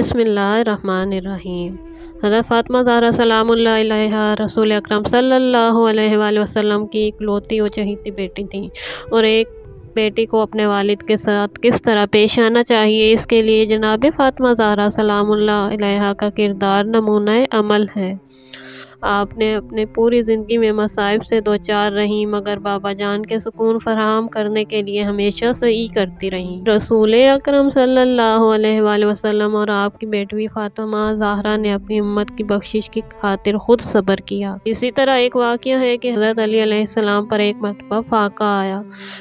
بسم اللہ الرحمن الرحیم۔ حضرت فاطمہ زہرا سلام اللہ علیہا رسول اکرم صلی اللہ علیہ وآلہ وسلم کی اکلوتی و چہیتی بیٹی تھیں، اور ایک بیٹی کو اپنے والد کے ساتھ کس طرح پیش آنا چاہیے، اس کے لیے جناب فاطمہ زہرا سلام اللہ علیہا کا کردار نمونہ عمل ہے۔ آپ نے اپنی پوری زندگی میں مصائب سے دوچار رہیں، مگر بابا جان کے سکون فراہم کرنے کے لیے ہمیشہ سعی کرتی رہیں۔ رسول اکرم صلی اللہ علیہ وآلہ وسلم اور آپ کی بیٹی فاطمہ زہرا نے اپنی امت کی بخشش کی خاطر خود صبر کیا۔ اسی طرح ایک واقعہ ہے کہ حضرت علی علیہ السلام پر ایک مرتبہ فاقہ آیا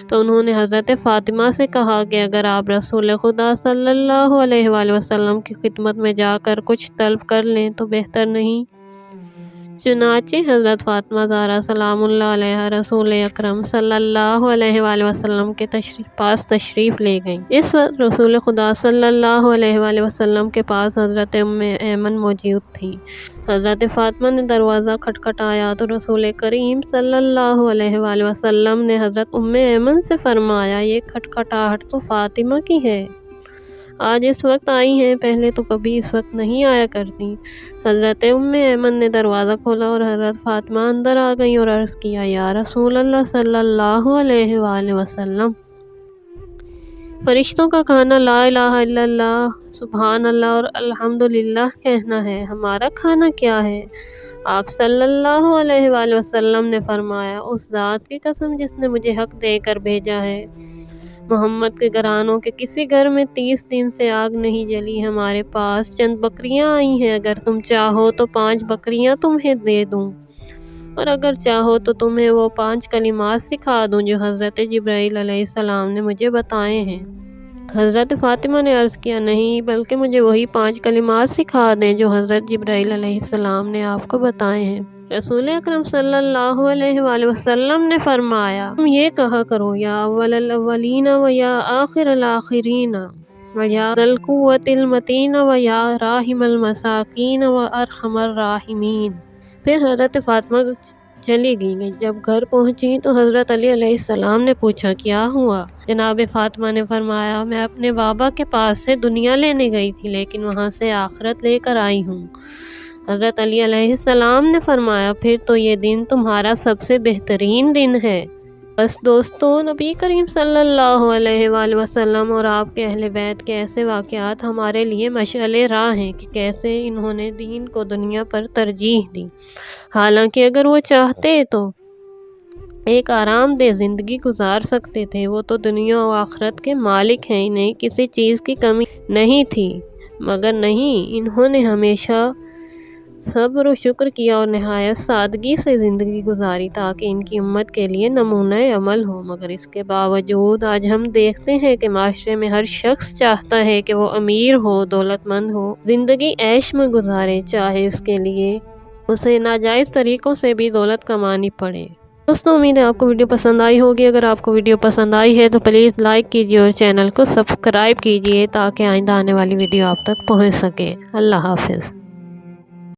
تو انہوں نے حضرت فاطمہ سے کہا کہ اگر آپ رسول خدا صلی اللہ علیہ وآلہ وسلم کی خدمت میں جا کر کچھ طلب کر لیں تو بہتر نہیں؟ چنانچہ حضرت فاطمہ زہرا سلام اللہ علیہا رسول اکرم صلی اللہ علیہ وآلہ وسلم کے پاس تشریف لے گئیں۔ اس وقت رسول خدا صلی اللہ علیہ وآلہ وسلم کے پاس حضرت ام ایمن موجود تھیں۔ حضرت فاطمہ نے دروازہ کھٹکھٹایا تو رسول کریم صلی اللہ علیہ وآلہ وسلم نے حضرت ام ایمن سے فرمایا، یہ کھٹکھٹاہٹ تو فاطمہ کی ہے، آج اس وقت آئی ہیں، پہلے تو کبھی اس وقت نہیں آیا کرتی۔ حضرت ام ایمن نے دروازہ کھولا اور حضرت فاطمہ اندر آ گئیں اور عرض کیا، یا رسول اللہ صلی اللہ علیہ وآلہ وسلم، فرشتوں کا کھانا لا الہ الا اللہ، سبحان اللہ اور الحمدللہ کہنا ہے، ہمارا کھانا کیا ہے؟ آپ صلی اللہ علیہ وآلہ وسلم نے فرمایا، اس ذات کی قسم جس نے مجھے حق دے کر بھیجا ہے، محمد کے گھرانوں کے کسی گھر میں 30 دن سے آگ نہیں جلی، ہمارے پاس چند بکریاں آئی ہیں، اگر تم چاہو تو 5 بکریاں تمہیں دے دوں، اور اگر چاہو تو تمہیں وہ 5 کلمات سکھا دوں جو حضرت جبرائیل علیہ السلام نے مجھے بتائے ہیں۔ حضرت فاطمہ نے عرض کیا، نہیں، بلکہ مجھے وہی 5 کلمات سکھا دیں جو حضرت جبرائیل علیہ السلام نے آپ کو بتائے ہیں۔ رسول اکرم صلی اللہ علیہ وآلہ وسلم نے فرمایا، تم یہ کہا کرو، یا اول الاولین و یا آخر الاخرین و یا ذی القوۃ المتین و یا راحم المساکین و ارحم الراحمین۔ پھر حضرت فاطمہ چلی گئی۔ جب گھر پہنچی تو حضرت علی علیہ السلام نے پوچھا، کیا ہوا؟ جناب فاطمہ نے فرمایا، میں اپنے بابا کے پاس سے دنیا لینے گئی تھی، لیکن وہاں سے آخرت لے کر آئی ہوں۔ حضرت علی علیہ السلام نے فرمایا، پھر تو یہ دن تمہارا سب سے بہترین دن ہے۔ بس دوستو، نبی کریم صلی اللہ علیہ وآلہ وسلم اور آپ کے اہل بیت کے ایسے واقعات ہمارے لیے مشعل راہ ہیں کہ کیسے انہوں نے دین کو دنیا پر ترجیح دی، حالانکہ اگر وہ چاہتے تو ایک آرام دہ زندگی گزار سکتے تھے۔ وہ تو دنیا و آخرت کے مالک ہیں، انہیں کسی چیز کی کمی نہیں تھی، مگر نہیں، انہوں نے ہمیشہ صبر و شکر کیا اور نہایت سادگی سے زندگی گزاری تاکہ ان کی امت کے لیے نمونہ عمل ہو۔ مگر اس کے باوجود آج ہم دیکھتے ہیں کہ معاشرے میں ہر شخص چاہتا ہے کہ وہ امیر ہو، دولت مند ہو، زندگی عیش میں گزارے، چاہے اس کے لیے اسے ناجائز طریقوں سے بھی دولت کمانی پڑے۔ دوستوں، امید ہے آپ کو ویڈیو پسند آئی ہوگی۔ اگر آپ کو ویڈیو پسند آئی ہے تو پلیز لائک کیجیے اور چینل کو سبسکرائب کیجیے تاکہ آئندہ آنے والی ویڈیو آپ تک پہنچ سکے۔ اللہ حافظ۔